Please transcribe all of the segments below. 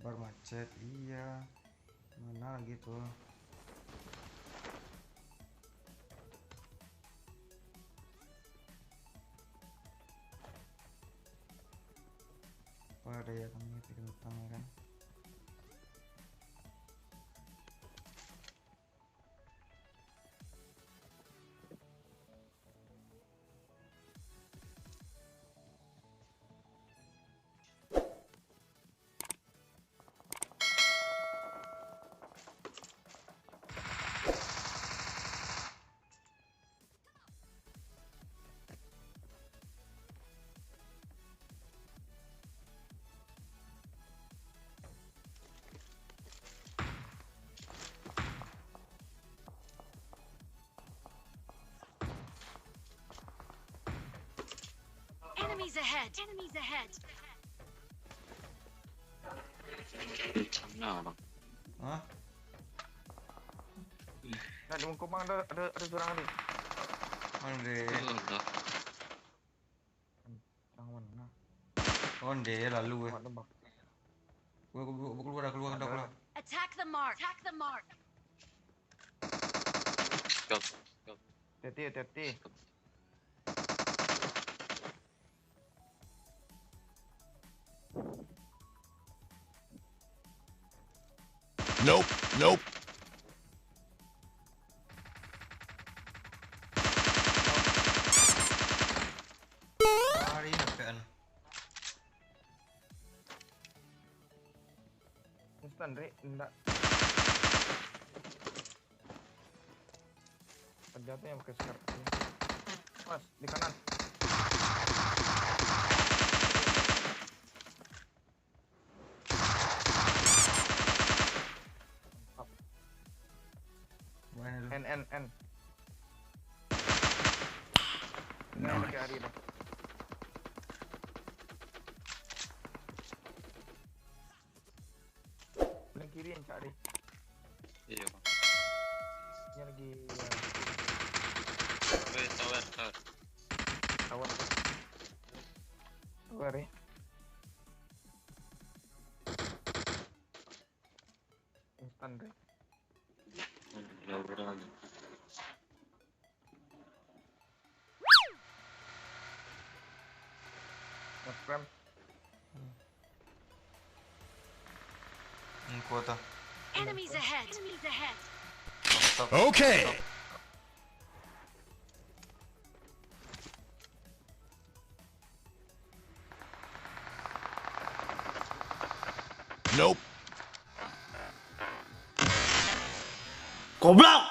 Bar macet, iya. Mana gitu. Pada ya kami pikir utang ya kan. Enemies ahead! Enemies ahead! Sana bang. Hah? Nah, di muka bang ada seorang ni. Onde, Allah. Orang mana? onde lalu Mak tembak. keluar. Attack the mark! Attack the mark! Stop. Hati-hati. Nope. Hari kan. Instan, Dre. Enggak. Terjatuh yang pakai scar. Mas, di kanan. Mana lu? N. Nah, pakai hari dah. Belah kiri yang cari. Iya bang. Ini lagi Tower. tawar. Tawar eh. Instan Dre. Jauh. Nge-spam. Kuota. Enemies ahead! Enemies ahead! Stop. Okay. Nope. Goblok.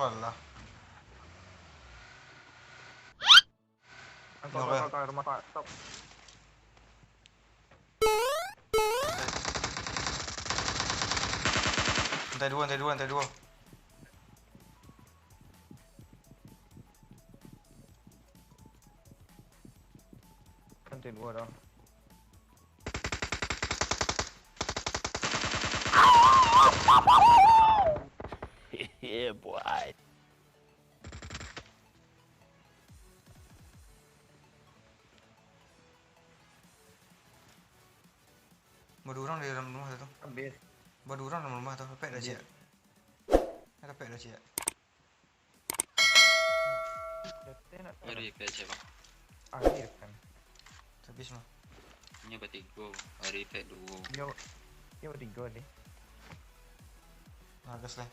Walah. Angkau rumah Pak. Stop. Lantai dua. Lantai 2 dah. Yeah, boy. Berdurang di dalam rumah tu. Habis. Berdurang dalam rumah tu. Pepek dah cik. Pepek dah cik. Jatuh nak tahu. Hari aja bang. Akhir kan. Habis mah. Ini bertiga. Hari dua. Dia bertiga ni. Nagas lah.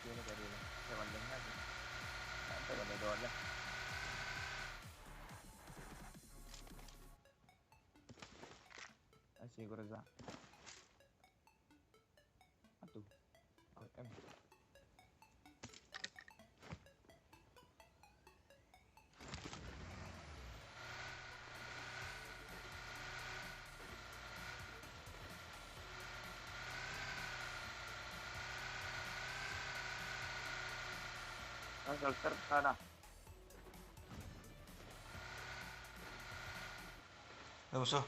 ini cari ini. Saya banding lagi. Sampai banding doang lah. Asyik gue reza. Aduh. M. Shelter sana. Ada musuh.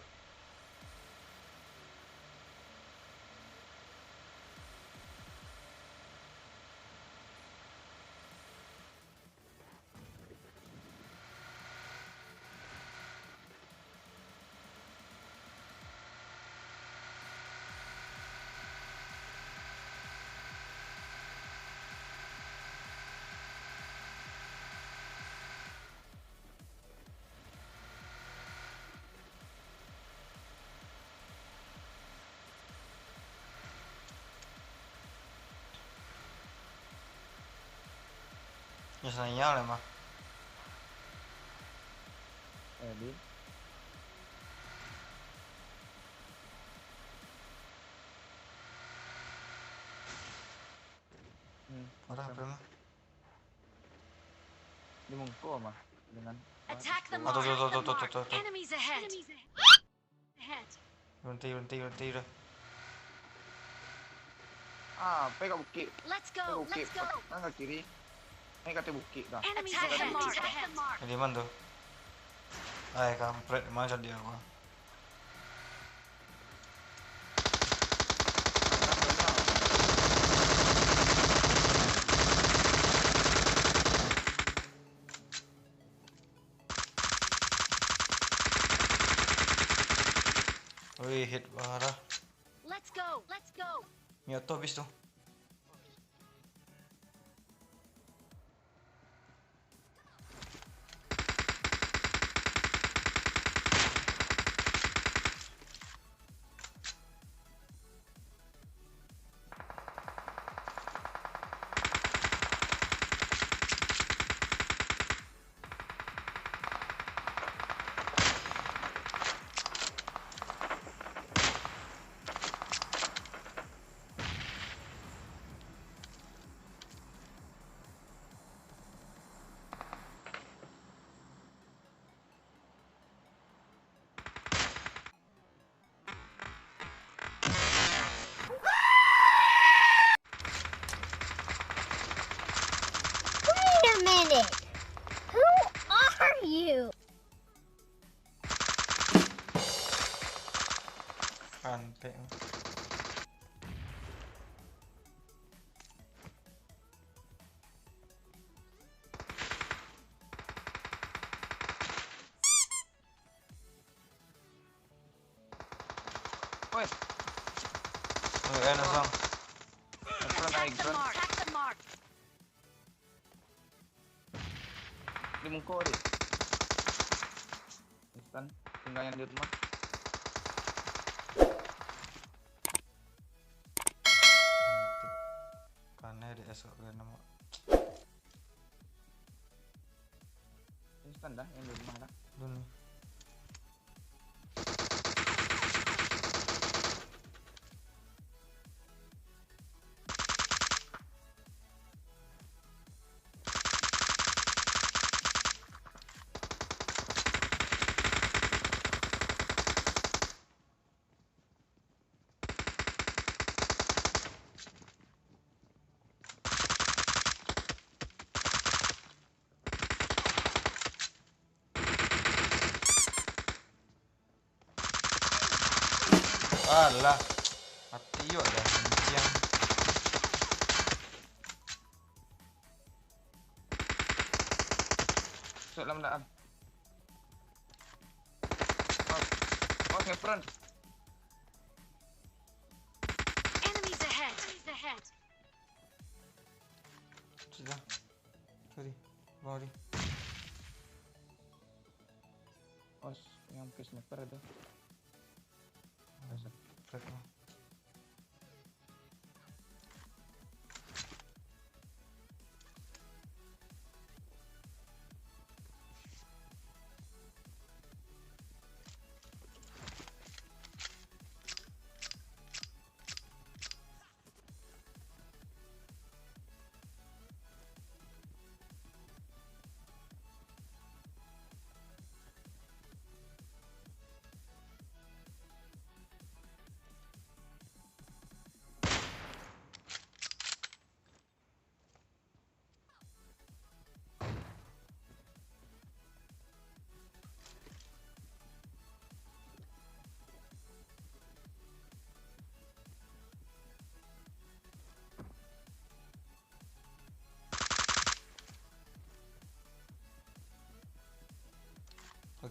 Ya senyal emang. Di. Orang apa emang? Di mungko mah dengan Attack the Tuh, mark. tuh, tuh, Attack the tuh, mark. tuh, tuh. Enemies ahead. Ahead. Berhenti udah. pegang bukit. Let's Pegang go. bukit. Let's go. Nang ke kiri. Ini kata bukit dah. Enemies ahead. Attack the mark. Di mana tuh? Kampret, mana dia gua? Wih, hit parah. Let's go. Let's go. Nyoto habis tuh. Wait a minute! Who are you? Rantai. Woi, Nasang. pernah naik Attack the drone mark. Attack the mark. di mungko deh. Instan, tinggal yang di rumah. Panai di esok ke nama. Instan dah yang di rumah dah. Dun. Alah. Mati yuk dah. Siang. Masuk dalam daan. Oh, ngepron. Enemies ahead. Enemies ahead. Sudah. Sorry. Bawah dia. Oh, yang ke sniper ada. Flag mah.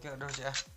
Tengok dulu cik ah.